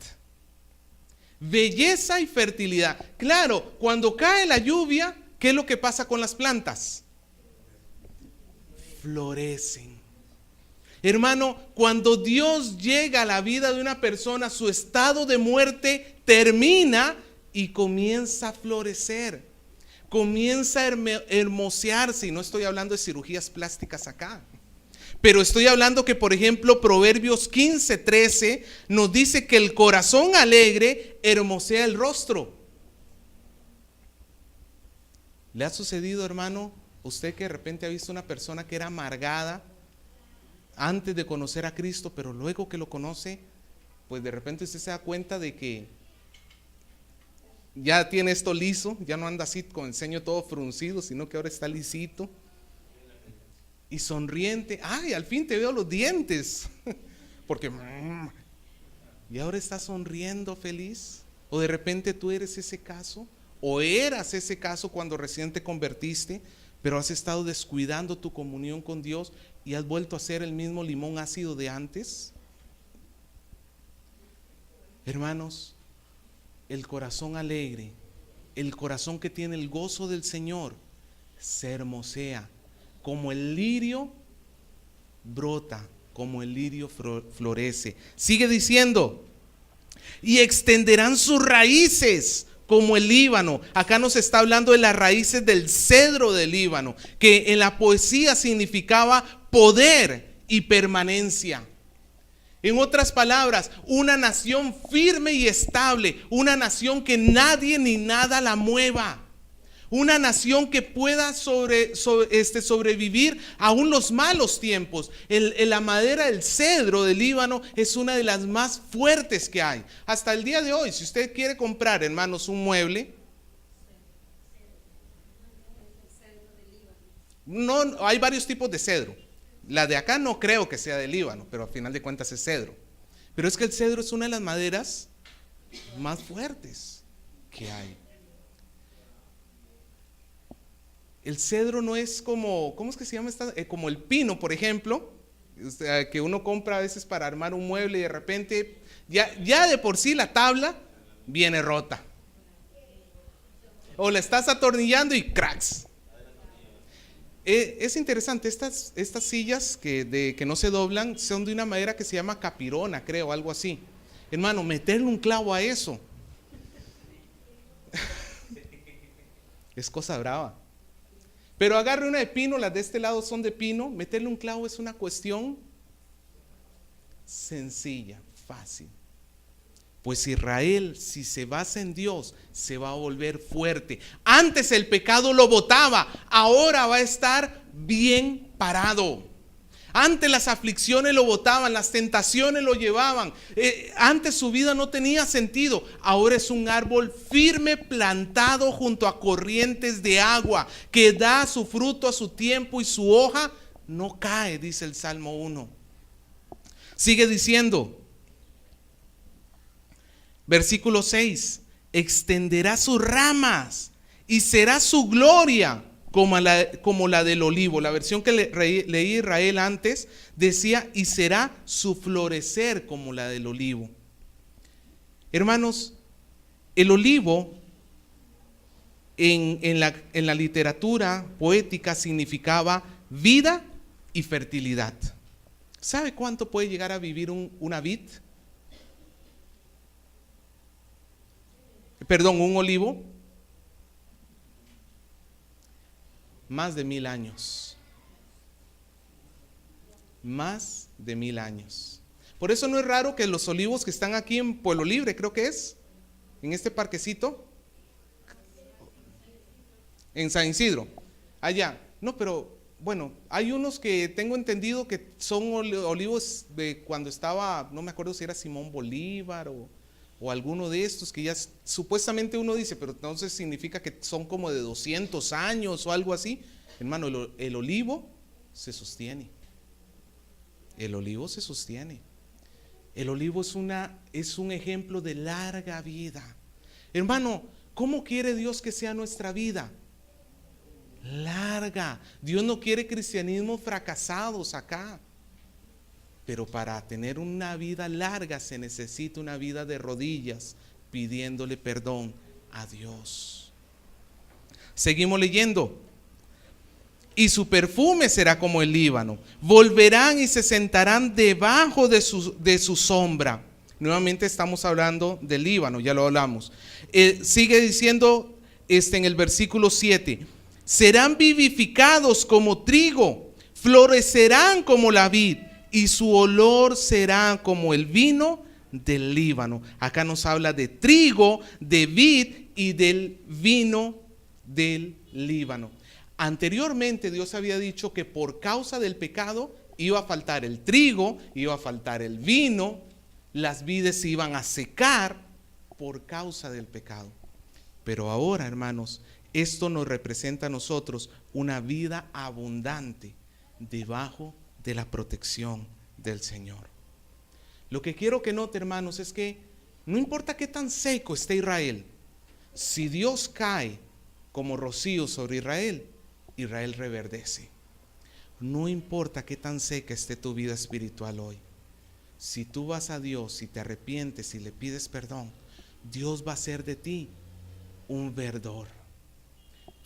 Belleza y fertilidad. Claro, cuando cae la lluvia, ¿qué es lo que pasa con las plantas? Florecen. Hermano, cuando Dios llega a la vida de una persona, su estado de muerte termina y comienza a florecer. Comienza a hermosearse. Y no estoy hablando de cirugías plásticas acá. Pero estoy hablando que, por ejemplo, Proverbios 15:13 nos dice que el corazón alegre hermosea el rostro. ¿Le ha sucedido, hermano, usted que de repente ha visto una persona que era amargada antes de conocer a Cristo, pero luego que lo conoce, pues de repente usted se da cuenta de que ya tiene esto liso, ya no anda así con el ceño todo fruncido, sino que ahora está lisito y sonriente? Ay, al fin te veo los dientes, porque y ahora está sonriendo feliz. O de repente tú eres ese caso, o eras ese caso cuando recién te convertiste, pero has estado descuidando tu comunión con Dios y has vuelto a ser el mismo limón ácido de antes. Hermanos, el corazón alegre, el corazón que tiene el gozo del Señor, se hermosea. Como el lirio brota, como el lirio florece. Sigue diciendo, y extenderán sus raíces como el Líbano. Acá nos está hablando de las raíces del cedro del Líbano, que en la poesía significaba poder y permanencia. En otras palabras, una nación firme y estable, una nación que nadie ni nada la mueva. Una nación que pueda sobrevivir aún los malos tiempos. La madera del cedro del Líbano es una de las más fuertes que hay. Hasta el día de hoy, si usted quiere comprar, hermanos, un mueble, no, hay varios tipos de cedro. La de acá no creo que sea del Líbano, pero al final de cuentas es cedro. Pero es que el cedro es una de las maderas más fuertes que hay. El cedro no es como, ¿cómo es que se llama esta? Como el pino, por ejemplo, que uno compra a veces para armar un mueble y de repente ya de por sí la tabla viene rota. O la estás atornillando y cracks. Es interesante, estas sillas que no se doblan son de una madera que se llama capirona, creo, algo así. Hermano, meterle un clavo a eso es cosa brava. Pero agarre una de pino, las de este lado son de pino. Meterle un clavo es una cuestión sencilla, fácil. Pues Israel, si se basa en Dios, se va a volver fuerte. Antes el pecado lo botaba, ahora va a estar bien parado. Antes las aflicciones lo botaban, las tentaciones lo llevaban. Antes su vida no tenía sentido. Ahora es un árbol firme plantado junto a corrientes de agua que da su fruto a su tiempo y su hoja no cae, dice el Salmo 1. Sigue diciendo, versículo 6, extenderá sus ramas y será su gloria como la del olivo. La versión que leí Israel antes decía, y será su florecer como la del olivo. Hermanos, el olivo en la literatura poética significaba vida y fertilidad. ¿Sabe cuánto puede llegar a vivir una vid? Un olivo. Más de 1000 años. Más de 1000 años. Por eso no es raro que los olivos que están aquí en Pueblo Libre, creo que es, en este parquecito, en San Isidro, allá. No, pero bueno, hay unos que tengo entendido que son olivos de cuando estaba, no me acuerdo si era Simón Bolívar o alguno de estos que ya supuestamente uno dice, pero entonces significa que son como de 200 años o algo así. Hermano, el olivo se sostiene. El olivo se sostiene. El olivo es un ejemplo de larga vida. Hermano, ¿cómo quiere Dios que sea nuestra vida? Larga. Dios no quiere cristianismos fracasados acá. Pero para tener una vida larga se necesita una vida de rodillas, pidiéndole perdón a Dios. Seguimos leyendo. Y su perfume será como el Líbano. Volverán y se sentarán debajo de su sombra. Nuevamente estamos hablando del Líbano, ya lo hablamos. Sigue diciendo en el versículo 7. Serán vivificados como trigo, florecerán como la vid, y su olor será como el vino del Líbano. Acá nos habla de trigo, de vid y del vino del Líbano. Anteriormente Dios había dicho que por causa del pecado iba a faltar el trigo, iba a faltar el vino, las vides se iban a secar por causa del pecado. Pero ahora, hermanos, esto nos representa a nosotros una vida abundante debajo de la protección del Señor. Lo que quiero que note, hermanos, es que no importa qué tan seco esté Israel, si Dios cae como rocío sobre Israel, Israel reverdece. No importa qué tan seca esté tu vida espiritual hoy, si tú vas a Dios y te arrepientes y le pides perdón, Dios va a hacer de ti un verdor.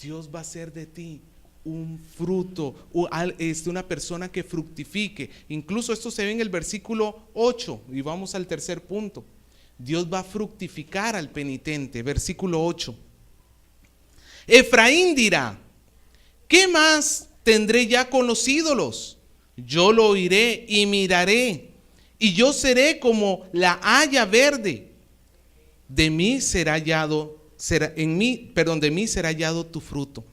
Dios va a hacer de ti un fruto, una persona que fructifique. Incluso esto se ve en el versículo 8 y vamos al tercer punto. Dios va a fructificar al penitente. Versículo 8. Efraín dirá: ¿qué más tendré ya con los ídolos? Yo lo oiré y miraré, y yo seré como la haya verde. De mí será hallado tu fruto.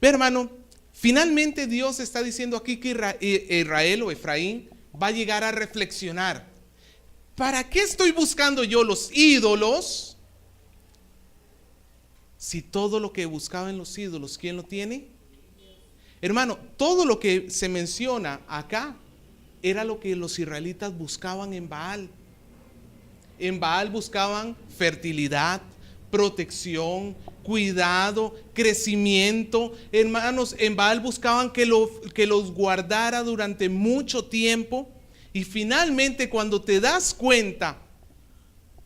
Ve, hermano, finalmente Dios está diciendo aquí que Israel o Efraín va a llegar a reflexionar. ¿Para qué estoy buscando yo los ídolos? Si todo lo que buscaba en los ídolos, ¿quién lo tiene? Hermano, todo lo que se menciona acá era lo que los israelitas buscaban en Baal. En Baal buscaban fertilidad, protección, cuidado, crecimiento. Hermanos, en Baal buscaban que los guardara durante mucho tiempo. Y finalmente, cuando te das cuenta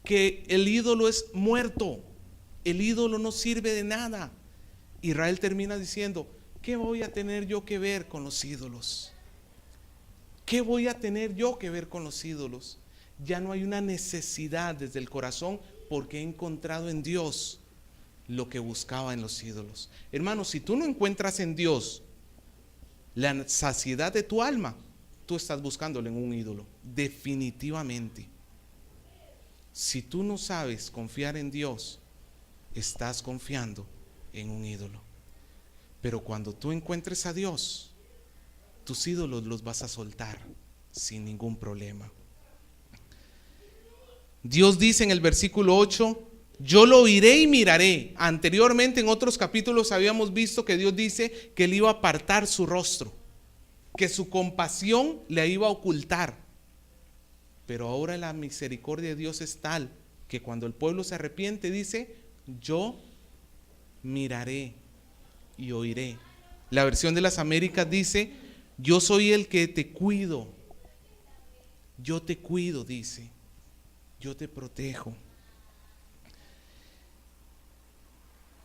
que el ídolo es muerto, el ídolo no sirve de nada, Israel termina diciendo: ¿qué voy a tener yo que ver con los ídolos? ¿Qué voy a tener yo que ver con los ídolos? Ya no hay una necesidad desde el corazón, porque he encontrado en Dios lo que buscaba en los ídolos. Hermanos, si tú no encuentras en Dios la saciedad de tu alma, tú estás buscándolo en un ídolo, definitivamente. Si tú no sabes confiar en Dios, estás confiando en un ídolo. Pero cuando tú encuentres a Dios, tus ídolos los vas a soltar sin ningún problema. Dios dice en el versículo 8: yo lo oiré y miraré. Anteriormente en otros capítulos habíamos visto que Dios dice que Él iba a apartar su rostro. que su compasión le iba a ocultar. Pero ahora la misericordia de Dios es tal que cuando el pueblo se arrepiente dice: yo miraré y oiré. La versión de las Américas dice: yo soy el que te cuido. Yo te cuido, dice. Yo te protejo.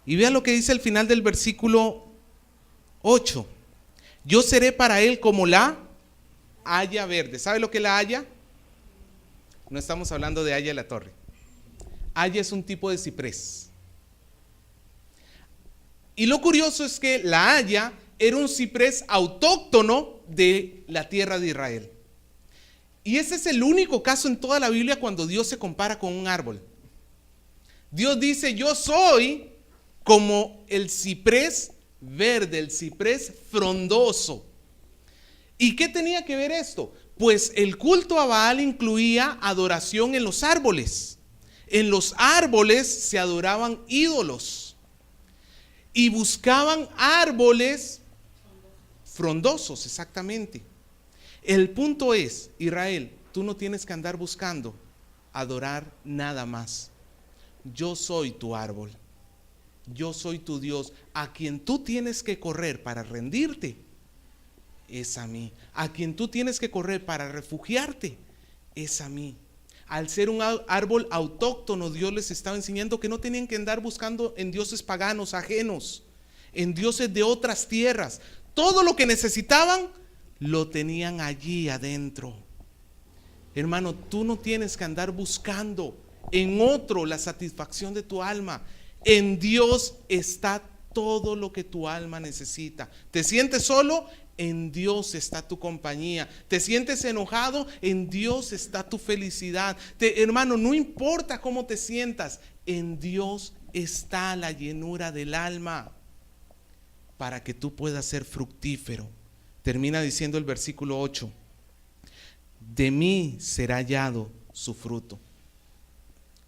Y vea lo que dice al final del versículo 8. Yo seré para él como la haya verde. ¿Sabe lo que es la haya? No estamos hablando de haya de la torre. Haya es un tipo de ciprés. Y lo curioso es que la haya era un ciprés autóctono de la tierra de Israel. Y ese es el único caso en toda la Biblia cuando Dios se compara con un árbol. Dios dice: yo soy como el ciprés verde, el ciprés frondoso. ¿Y qué tenía que ver esto? Pues el culto a Baal incluía adoración en los árboles. En los árboles se adoraban ídolos y buscaban árboles frondosos, exactamente. El punto es, Israel, tú no tienes que andar buscando adorar nada más. Yo soy tu árbol. Yo soy tu Dios. A quien tú tienes que correr para rendirte es a mí. A quien tú tienes que correr para refugiarte es a mí. Al ser un árbol autóctono, Dios les estaba enseñando que no tenían que andar buscando en dioses paganos, ajenos, en dioses de otras tierras. Todo lo que necesitaban lo tenían allí adentro. Hermano, tú no tienes que andar buscando en otro la satisfacción de tu alma. En Dios está todo lo que tu alma necesita. ¿Te sientes solo? En Dios está tu compañía. ¿Te sientes enojado? En Dios está tu felicidad. Hermano, no importa cómo te sientas, en Dios está la llenura del alma para que tú puedas ser fructífero. Termina diciendo el versículo 8: de mí será hallado su fruto.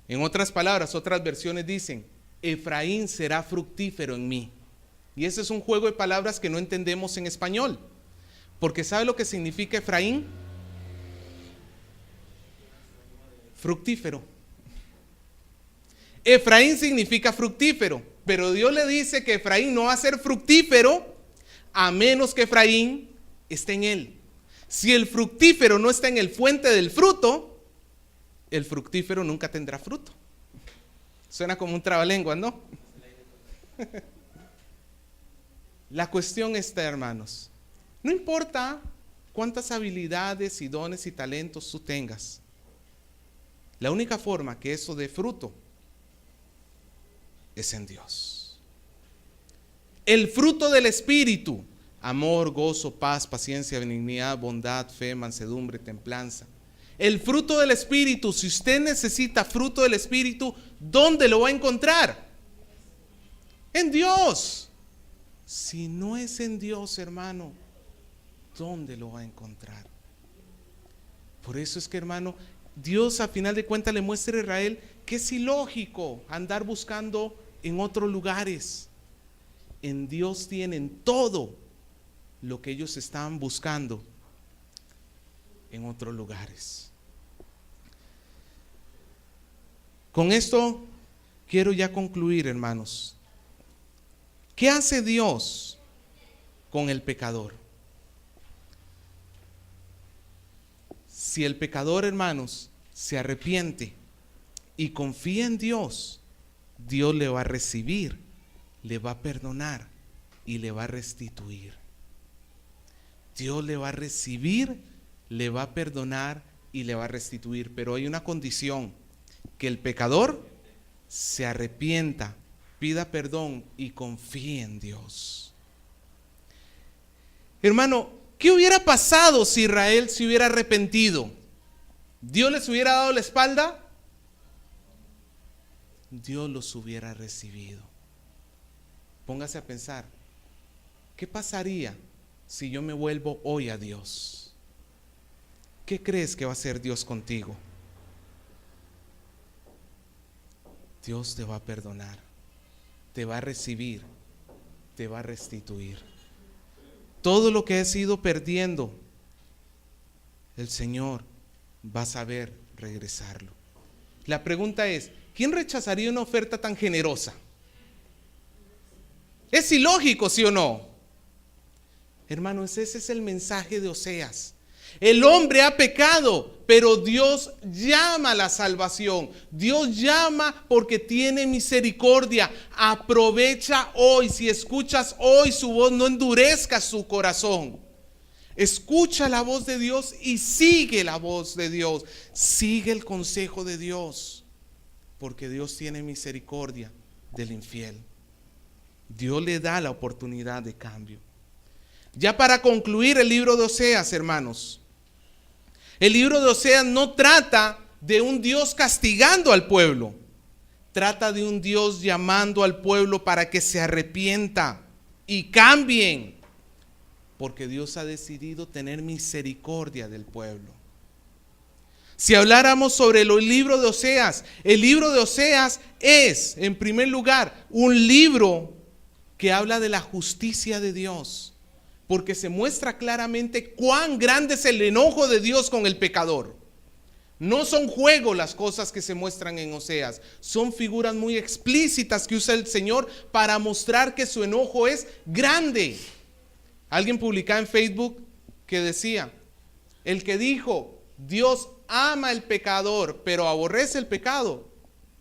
En otras palabras, otras versiones dicen: Efraín será fructífero en mí. Y ese es un juego de palabras que no entendemos en español. Porque ¿sabe lo que significa Efraín? Fructífero. Efraín significa fructífero, pero Dios le dice que Efraín no va a ser fructífero a menos que Efraín esté en él. Si el fructífero no está en el fuente del fruto, el fructífero nunca tendrá fruto. Suena como un trabalenguas, ¿no? La cuestión está, hermanos, no importa cuántas habilidades y dones y talentos tú tengas, la única forma que eso dé fruto es en Dios. El fruto del Espíritu: amor, gozo, paz, paciencia, benignidad, bondad, fe, mansedumbre, templanza. El fruto del Espíritu, si usted necesita fruto del Espíritu, ¿dónde lo va a encontrar? En Dios. Si no es en Dios, hermano, ¿dónde lo va a encontrar? Por eso es que, hermano, Dios a final de cuentas le muestra a Israel que es ilógico andar buscando en otros lugares. En Dios tienen todo lo que ellos estaban buscando en otros lugares. Con esto quiero ya concluir, hermanos. ¿Qué hace Dios con el pecador? Si el pecador, hermanos, se arrepiente y confía en Dios, Dios le va a recibir, le va a perdonar y le va a restituir. Dios le va a recibir, le va a perdonar y le va a restituir. Pero hay una condición: que el pecador se arrepienta, pida perdón y confíe en Dios. Hermano, ¿qué hubiera pasado si Israel se hubiera arrepentido? ¿Dios les hubiera dado la espalda? Dios los hubiera recibido. Póngase a pensar, ¿qué pasaría si yo me vuelvo hoy a Dios? ¿Qué crees que va a hacer Dios contigo? Dios te va a perdonar, te va a recibir, te va a restituir. todo lo que has ido perdiendo, el Señor va a saber regresarlo. La pregunta es, ¿quién rechazaría una oferta tan generosa? Es ilógico, ¿sí o no? Hermanos, ese es el mensaje de Oseas. El hombre ha pecado, pero Dios llama a la salvación. Dios llama porque tiene misericordia. Aprovecha hoy. Si escuchas hoy su voz, no endurezcas su corazón. Escucha la voz de Dios y sigue la voz de Dios. Sigue el consejo de Dios, porque Dios tiene misericordia del infiel. Dios le da la oportunidad de cambio. Ya para concluir el libro de Oseas, hermanos, el libro de Oseas no trata de un Dios castigando al pueblo. Trata de un Dios llamando al pueblo para que se arrepienta y cambien, porque Dios ha decidido tener misericordia del pueblo. Si habláramos sobre el libro de Oseas, el libro de Oseas es, en primer lugar, un libro que habla de la justicia de Dios, porque se muestra claramente cuán grande es el enojo de Dios con el pecador. No son juego las cosas que se muestran en Oseas, son figuras muy explícitas que usa el Señor para mostrar que su enojo es grande. Alguien publicaba en Facebook que decía, el que dijo, Dios ama al pecador, pero aborrece el pecado,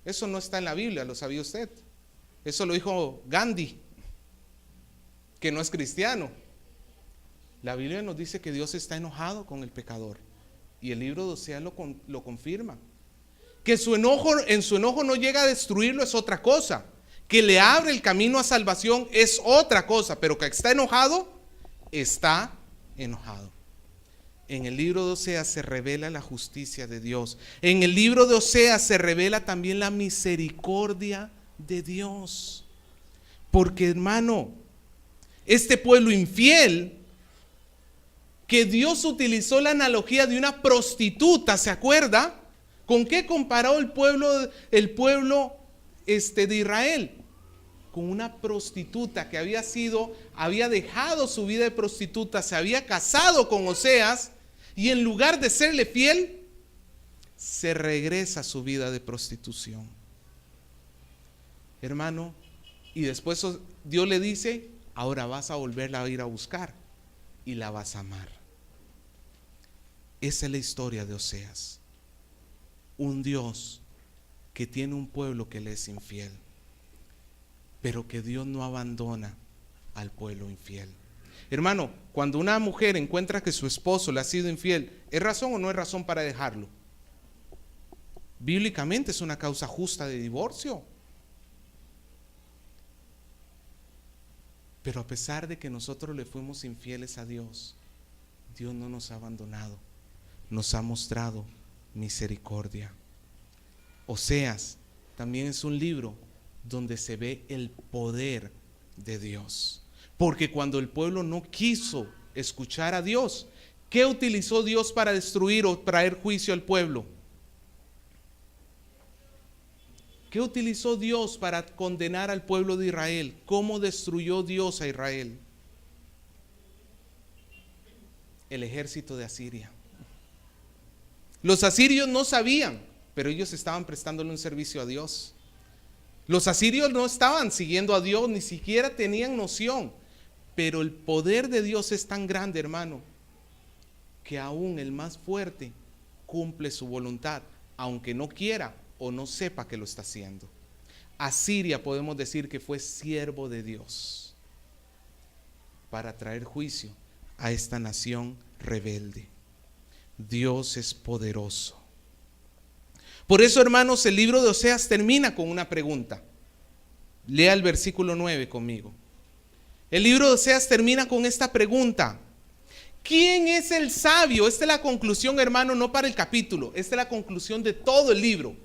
eso no está en la Biblia, ¿lo sabía usted? Eso lo dijo Gandhi, que no es cristiano. La Biblia nos dice que Dios está enojado con el pecador, y el libro de Oseas lo confirma. Que en su enojo no llega a destruirlo es otra cosa, que le abre el camino a salvación es otra cosa, pero que está enojado, está enojado. En el libro de Oseas se revela la justicia de Dios. En el libro de Oseas se revela también la misericordia de Dios. Porque, hermano, este pueblo infiel, que Dios utilizó la analogía de una prostituta, ¿se acuerda? ¿Con qué comparó el pueblo de Israel? Con una prostituta que había dejado su vida de prostituta, se había casado con Oseas, y en lugar de serle fiel, se regresa a su vida de prostitución. Hermano, y después Dios le dice, ahora vas a volverla a ir a buscar y la vas a amar. Esa es la historia de Oseas. Un Dios que tiene un pueblo que le es infiel, pero que Dios no abandona al pueblo infiel. Hermano, cuando una mujer encuentra que su esposo le ha sido infiel, ¿es razón o no es razón para dejarlo? Bíblicamente es una causa justa de divorcio. Pero a pesar de que nosotros le fuimos infieles a Dios, Dios no nos ha abandonado, nos ha mostrado misericordia. Oseas también es un libro donde se ve el poder de Dios. Porque cuando el pueblo no quiso escuchar a Dios, ¿qué utilizó Dios para destruir o traer juicio al pueblo? ¿Qué utilizó Dios para condenar al pueblo de Israel? ¿Cómo destruyó Dios a Israel? El ejército de Asiria. Los asirios no sabían, pero ellos estaban prestándole un servicio a Dios. Los asirios no estaban siguiendo a Dios, ni siquiera tenían noción. Pero el poder de Dios es tan grande, hermano, que aún el más fuerte cumple su voluntad, aunque no quiera o no sepa que lo está haciendo. Asiria, podemos decir que fue siervo de Dios para traer juicio a esta nación rebelde. Dios es poderoso. Por eso, hermanos, el libro de Oseas termina con una pregunta. Lea el versículo 9 conmigo. El libro de Oseas termina con esta pregunta: ¿quién es el sabio? Esta es la conclusión, hermano, no para el capítulo, esta es la conclusión de todo el libro.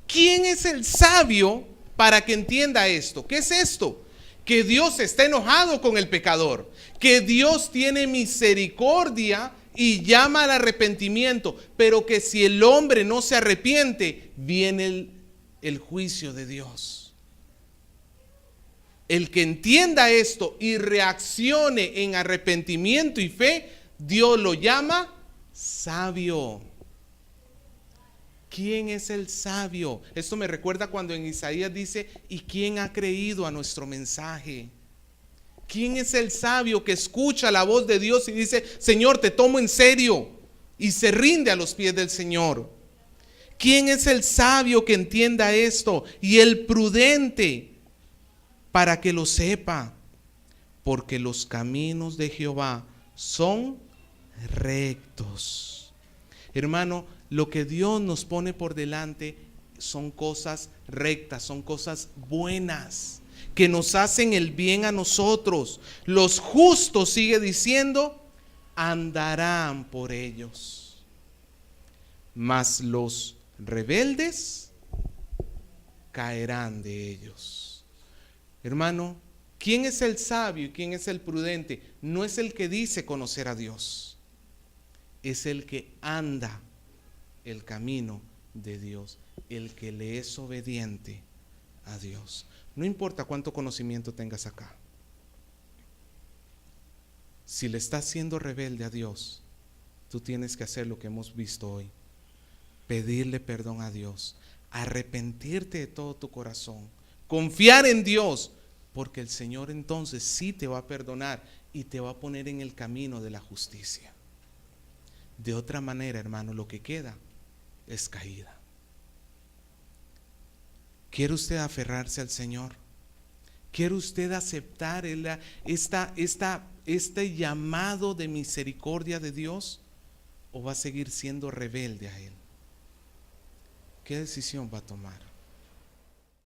¿Quién es el sabio para que entienda esto? ¿Qué es esto? Que Dios está enojado con el pecador, que Dios tiene misericordia y llama al arrepentimiento, pero que si el hombre no se arrepiente, viene el juicio de Dios. El que entienda esto y reaccione en arrepentimiento y fe, Dios lo llama sabio. ¿Quién es el sabio? Esto me recuerda cuando en Isaías dice, ¿y quién ha creído a nuestro mensaje? ¿Quién es el sabio que escucha la voz de Dios y dice, Señor, te tomo en serio? Y se rinde a los pies del Señor. ¿Quién es el sabio que entienda esto? Y el prudente para que lo sepa. Porque los caminos de Jehová son rectos. Hermano, lo que Dios nos pone por delante son cosas rectas, son cosas buenas, que nos hacen el bien a nosotros. Los justos, sigue diciendo, andarán por ellos. Mas los rebeldes caerán de ellos. Hermano, ¿quién es el sabio y quién es el prudente? No es el que dice conocer a Dios, es el que anda el camino de Dios, el que le es obediente a Dios. No importa cuánto conocimiento tengas acá. Si le estás siendo rebelde a Dios, tú tienes que hacer lo que hemos visto hoy. Pedirle perdón a Dios, arrepentirte de todo tu corazón, confiar en Dios, porque el Señor entonces sí te va a perdonar y te va a poner en el camino de la justicia. De otra manera, hermano, lo que queda es caída. ¿Quiere usted aferrarse al Señor? ¿Quiere usted aceptar este llamado de misericordia de Dios? ¿O va a seguir siendo rebelde a Él? ¿Qué decisión va a tomar?